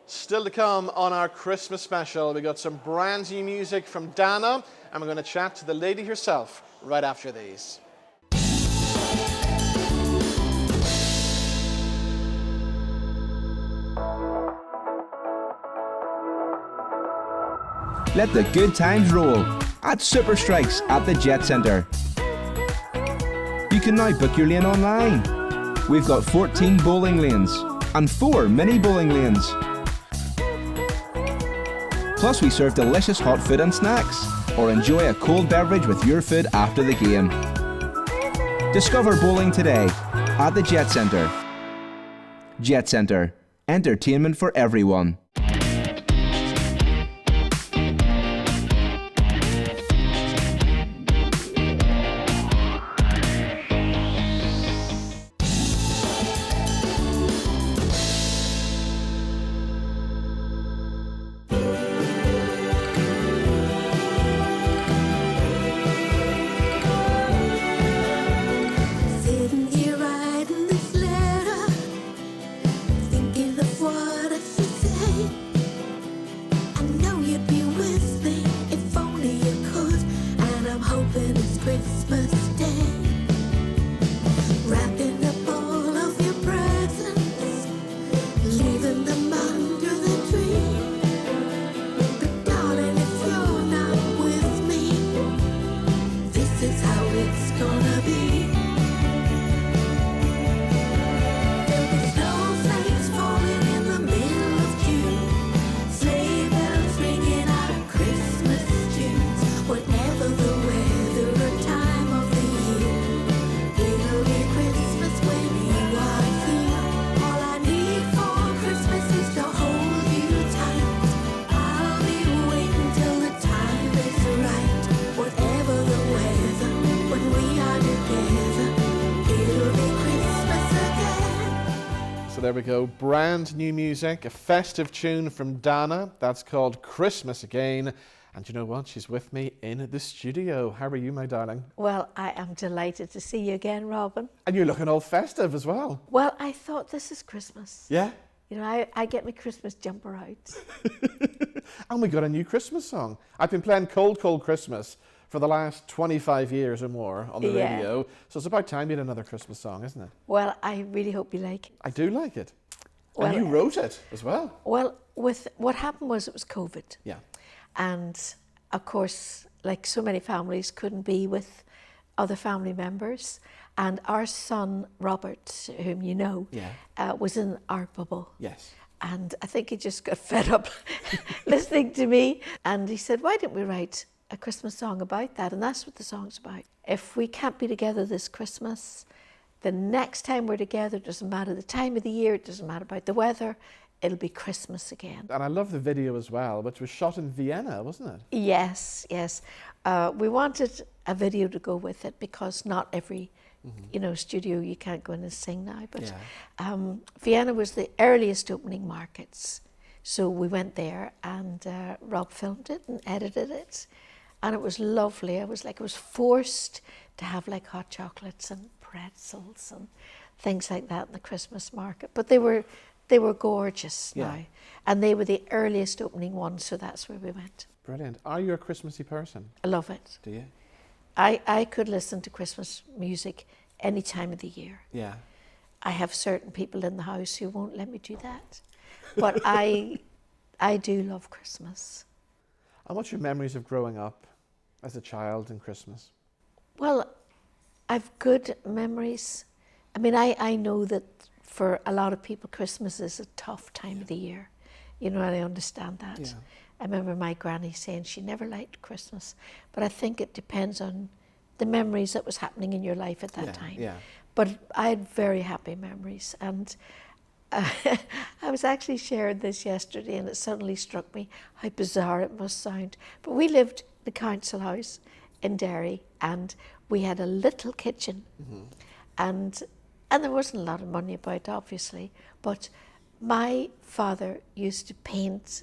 Still to come on our Christmas special, we got some brand new music from Dana, and we're going to chat to the lady herself right after these. Let the good times roll at Super Strikes at the Jet Centre. You can now book your lane online. We've got 14 bowling lanes and 4 mini bowling lanes. Plus we serve delicious hot food and snacks, or enjoy a cold beverage with your food after the game. Discover bowling today at the Jet Centre. Jet Centre, entertainment for everyone. Thinking of what I should say. there we go. Brand new music, a festive tune from Dana. That's called Christmas Again. And you know what? She's with me in the studio. How are you, my darling? Well, I am delighted to see you again, Robin. And you're looking all festive as well. Well, I thought this is Christmas. Yeah? You know, I get my Christmas jumper out. And we got a new Christmas song. I've been playing Cold Cold Christmas for the last 25 years or more on the radio. So it's about time you had another Christmas song, isn't it? Well, I really hope you like it. I do like it. Well, and you wrote it as well. Well, with what happened was it was COVID. Yeah. And of course, like so many families, couldn't be with other family members. And our son, Robert, whom you know, was in our bubble. Yes. And I think he just got fed up listening to me. And he said, why don't we write a Christmas song about that? And that's what the song's about. If we can't be together this Christmas, the next time we're together, it doesn't matter the time of the year, it doesn't matter about the weather, it'll be Christmas again. And I love the video as well, which was shot in Vienna, wasn't it? Yes, yes. We wanted a video to go with it because not every you know, studio you can't go in and sing now. But Vienna was the earliest opening markets. So we went there and Rob filmed it and edited it. And it was lovely. I was forced to have like hot chocolates and pretzels and things like that in the Christmas market. But they were gorgeous now. And they were the earliest opening ones, so that's where we went. Brilliant. Are you a Christmassy person? I love it. Do you? I could listen to Christmas music any time of the year. Yeah. I have certain people in the house who won't let me do that. But I do love Christmas. And what's your memories of growing up as a child in Christmas? Well, I've good memories. I mean, I know that for a lot of people, Christmas is a tough time of the year. You know, and I understand that. Yeah. I remember my granny saying she never liked Christmas, but I think it depends on the memories that was happening in your life at that time. Yeah. But I had very happy memories, and I was actually sharing this yesterday, and it suddenly struck me how bizarre it must sound. But we lived in the council house in Derry, and we had a little kitchen, and there wasn't a lot of money about, obviously, but my father used to paint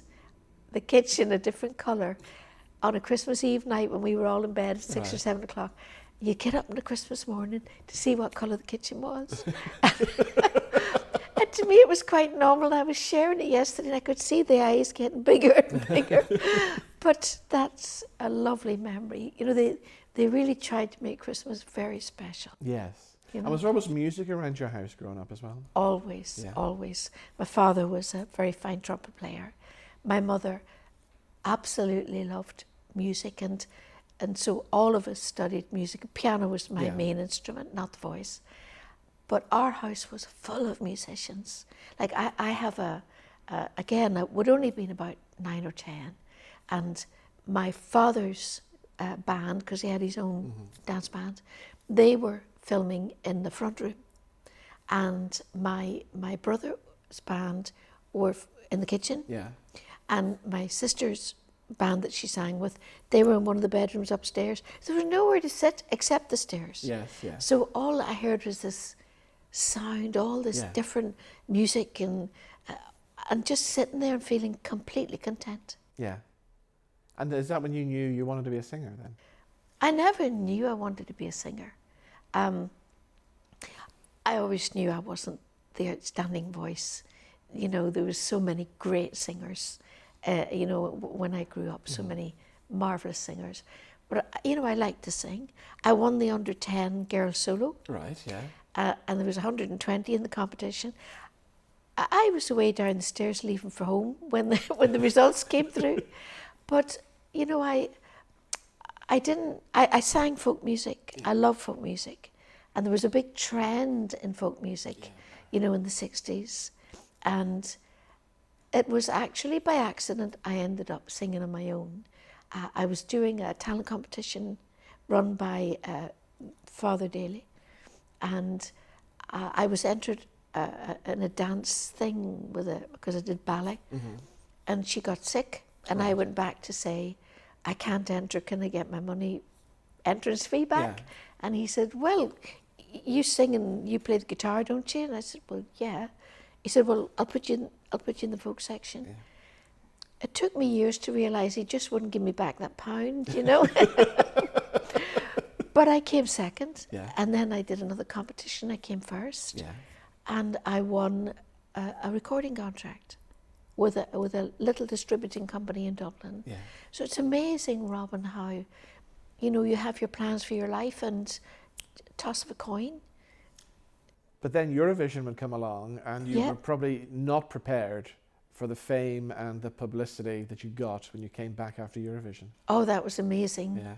the kitchen a different colour on a Christmas Eve night when we were all in bed at 6 or 7 o'clock. You get up on a Christmas morning to see what colour the kitchen was. And to me it was quite normal. I was sharing it yesterday and I could see the eyes getting bigger and bigger. But that's a lovely memory. You know, they really tried to make Christmas very special. Yes. You know? And was there always music around your house growing up as well? Always, always. My father was a very fine trumpet player. My mother absolutely loved music, and so all of us studied music. Piano was my main instrument, not the voice. But our house was full of musicians. Like I have again, it would only been about 9 or 10, and my father's band, because he had his own dance band, they were filming in the front room, and my brother's band were in the kitchen. Yeah. And my sister's band that she sang with, they were in one of the bedrooms upstairs. There was nowhere to sit except the stairs. Yes, yes. So all I heard was this sound, all this different music, and just sitting there and feeling completely content. Yeah. And is that when you knew you wanted to be a singer then? I never knew I wanted to be a singer. I always knew I wasn't the outstanding voice. You know, there was so many great singers. You know, when I grew up, so many marvellous singers. But, you know, I like to sing. I won the under-10 girl solo. Right, yeah. And there was 120 in the competition. I was away down the stairs leaving for home when the results came through. But, you know, I sang folk music. I love folk music. And there was a big trend in folk music, you know, in the 60s. And it was actually by accident I ended up singing on my own. I was doing a talent competition run by Father Daly, and I was entered in a dance thing because I did ballet, and she got sick, and I went back to say, I can't enter, can I get my money entrance fee back? And he said, well, you sing and you play the guitar, don't you? And I said, well, yeah. He said, well, I'll put you in the folk section. Yeah. It took me years to realise he just wouldn't give me back that £1, you know. But I came second, and then I did another competition. I came first, and I won a recording contract with a little distributing company in Dublin. Yeah. So it's amazing, Robin, how, you know, you have your plans for your life and toss of a coin. But then Eurovision would come along, and you were probably not prepared for the fame and the publicity that you got when you came back after Eurovision. Oh, that was amazing. Yeah.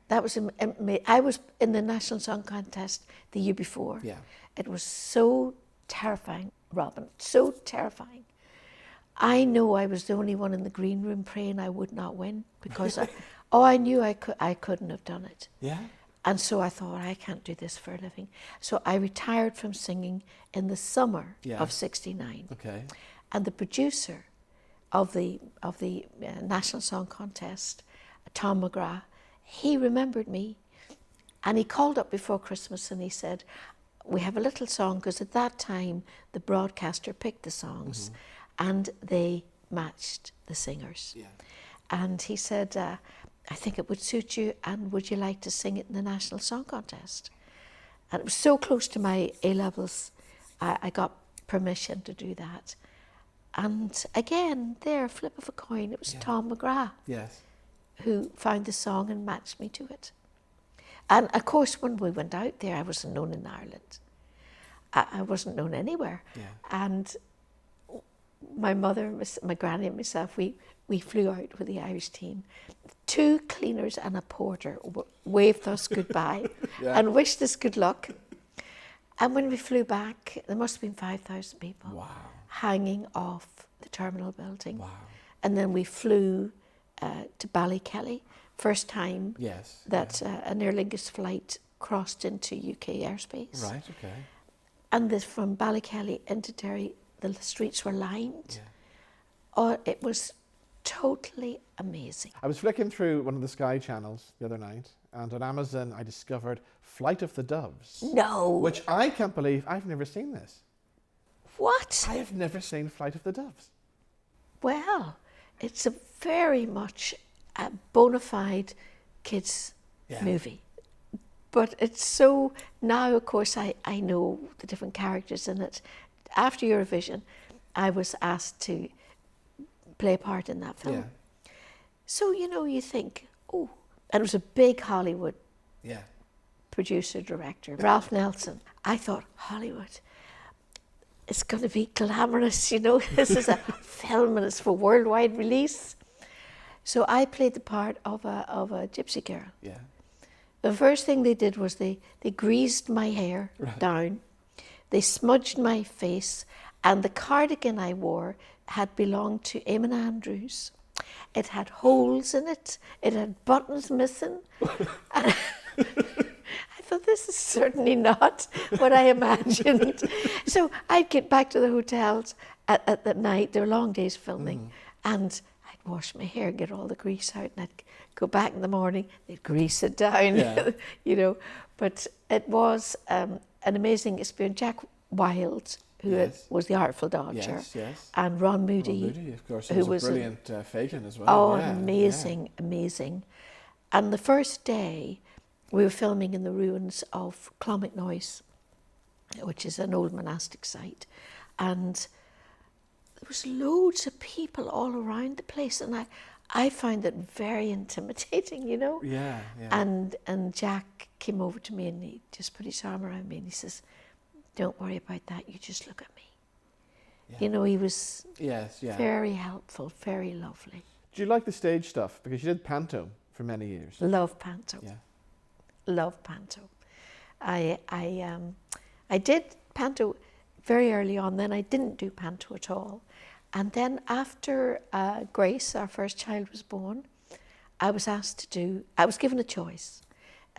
That was amazing. I was in the National Song Contest the year before. Yeah. It was so terrifying, Robin, so terrifying. I know I was the only one in the green room praying I would not win, because I knew I couldn't have done it. Yeah. And so I thought, I can't do this for a living. So I retired from singing in the summer of '69. Okay. And the producer of the National Song Contest, Tom McGrath, he remembered me, and he called up before Christmas and he said, we have a little song, because at that time the broadcaster picked the songs and they matched the singers. Yeah. And he said, I think it would suit you, and would you like to sing it in the National Song Contest? And it was so close to my A-levels, I got permission to do that. And again, there, flip of a coin, it was Tom McGrath who found the song and matched me to it. And of course, when we went out there, I wasn't known in Ireland. I wasn't known anywhere. Yeah. And my mother, my granny and myself, we flew out with the Irish team. 2 cleaners and a porter waved us goodbye and wished us good luck. And when we flew back, there must have been 5,000 people hanging off the terminal building. Wow. And then we flew to Ballykelly, first time that an Aer Lingus flight crossed into UK airspace. Right, okay. And from Ballykelly into Derry, the streets were lined. Yeah. Oh, it was totally amazing. I was flicking through one of the Sky channels the other night, and on Amazon I discovered Flight of the Doves. No! Which I can't believe I've never seen this. What? I have never seen Flight of the Doves. Well, it's a very much a bona fide kids movie. But it's so, now of course I know the different characters in it. After Eurovision, I was asked to play a part in that film. Yeah. So, you know, you think, oh, and it was a big Hollywood producer, director, Ralph Nelson. I thought, Hollywood, it's going to be glamorous, you know, this is a film and it's for worldwide release. So I played the part of a gypsy girl. Yeah. The first thing they did was they greased my hair down, they smudged my face, and the cardigan I wore had belonged to Eamon Andrews. It had holes in it, it had buttons missing. And I thought, this is certainly not what I imagined. So I'd get back to the hotels at the night, there were long days filming, and I'd wash my hair, get all the grease out, and I'd go back in the morning, they'd grease it down, you know. But it was an amazing experience. Jack Wilde, who was the Artful Dodger, and Ron Moody, of course, who was a brilliant Fagin as well. Oh, amazing, amazing. And the first day, we were filming in the ruins of Clonmacnoise, which is an old monastic site, and there was loads of people all around the place, and I found it very intimidating, you know. Yeah, yeah. And Jack came over to me and he just put his arm around me and he says, "Don't worry about that. You just look at me." Yeah. You know, he was very helpful, very lovely. Do you like the stage stuff? Because you did panto for many years. Love panto. Yeah. Love panto. I did panto very early on. Then I didn't do panto at all. And then after Grace, our first child, was born, I was given a choice.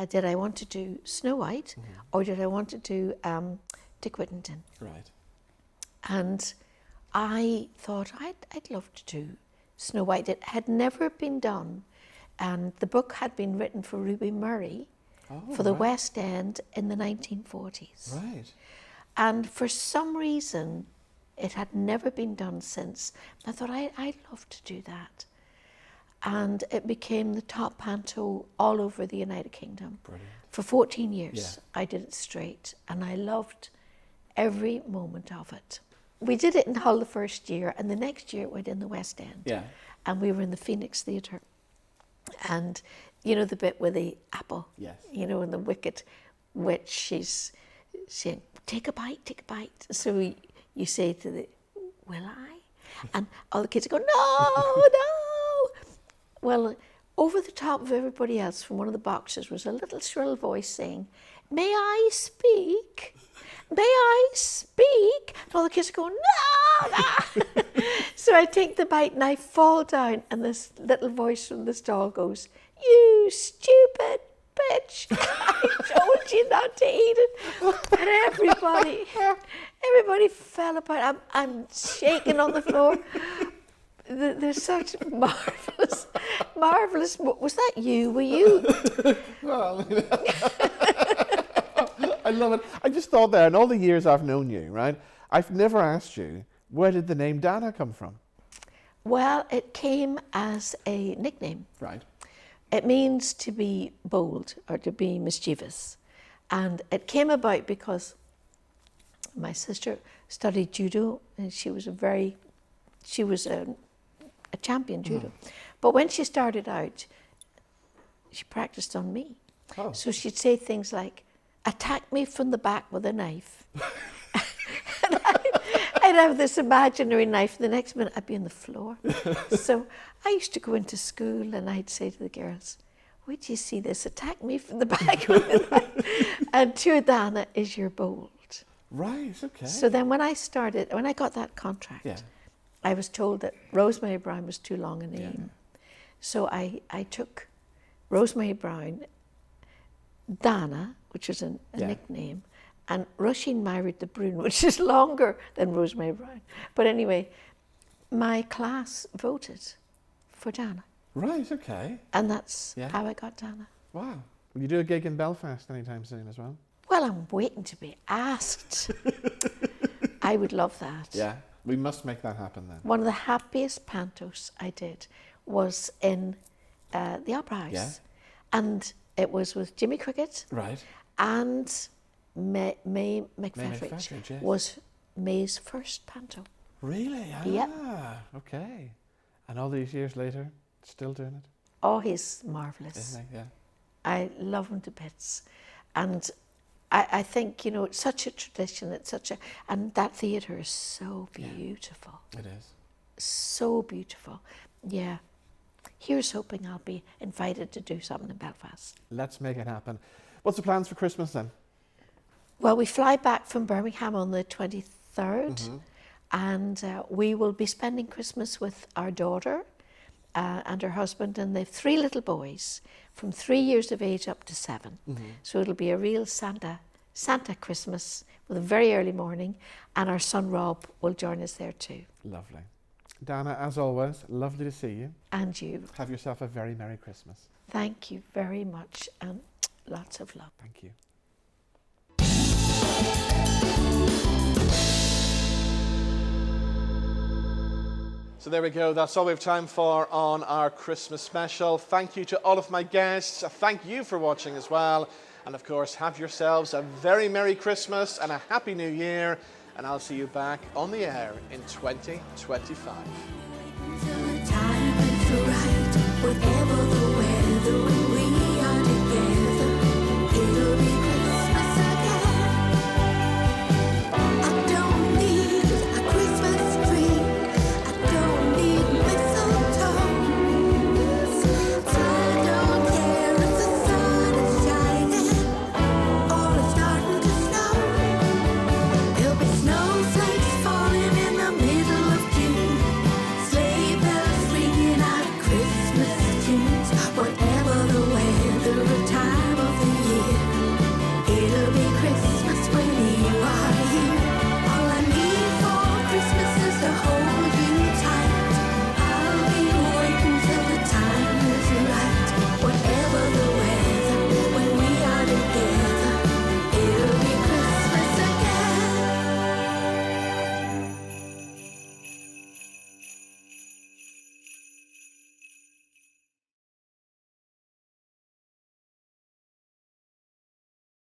Did I want to do Snow White or did I want to do Dick Whittington? Right. And I thought I'd love to do Snow White. It had never been done, and the book had been written for Ruby Murray for the West End in the 1940s. Right. And for some reason, It had never been done since. I thought I'd love to do that. And it became the top panto all over the United Kingdom. Brilliant. For 14 years, I did it straight, and I loved every moment of it. We did it in Hull the first year, and the next year it went in the West End. Yeah. And we were in the Phoenix Theatre. And you know the bit with the apple? Yes. You know, in the Wicked Witch, she's saying, take a bite. So you say to the, will I? And all the kids go, no. Well, over the top of everybody else from one of the boxes was a little shrill voice saying, may I speak? May I speak? And all the kids are going, no. So I take the bite and I fall down, and this little voice from the stall goes, you stupid bitch. I told you not to eat it. And everybody fell apart. I'm shaking on the floor. There's such marvellous. Was that you? Were you? Well, I love it. I just thought there, in all the years I've known you, right, I've never asked you, where did the name Dana come from? Well, it came as a nickname. Right. It means to be bold or to be mischievous. And it came about because my sister studied judo, and she was a champion judo. But when she started out, she practiced on me. Oh. So she'd say things like, attack me from the back with a knife. And I'd have this imaginary knife, and the next minute I'd be on the floor. So I used to go into school and I'd say to the girls, where do you see this? Attack me from the back with a knife. And to Dana is you're bold. Right, okay. So then when I got that contract, I was told that Rosemary Brown was too long a name. So I took Rosemary Brown, Dana, which is a nickname, and Roisin married the Brune, which is longer than Rosemary Brown. But anyway, my class voted for Dana. Right, okay. And that's how I got Dana. Wow. Will you do a gig in Belfast anytime soon as well? Well, I'm waiting to be asked. I would love that. Yeah, we must make that happen then. One of the happiest pantos I did was in the Opera House. Yeah. And it was with Jimmy Cricket. Right. And May McFetridge yes. was May's first panto. Really? Ah, Yep. Okay. And all these years later, still doing it? Oh, he's marvellous. Isn't he? Yeah. I love him to bits. And I think, it's such a tradition, and that theatre is so beautiful. It is. So beautiful. Yeah. Here's hoping I'll be invited to do something in Belfast. Let's make it happen. What's the plans for Christmas then? Well, we fly back from Birmingham on the 23rd, and we will be spending Christmas with our daughter and her husband, and they have 3 little boys from 3 years of age up to 7. So it'll be a real Santa Christmas with a very early morning, and our son Rob will join us there too. Lovely. Dana, as always, lovely to see you. And you. Have yourself a very Merry Christmas. Thank you very much, and lots of love. Thank you. So there we go. That's all we have time for on our Christmas special. Thank you to all of my guests. Thank you for watching as well. And of course, have yourselves a very Merry Christmas and a Happy New Year. And I'll see you back on the air in 2025. Whatever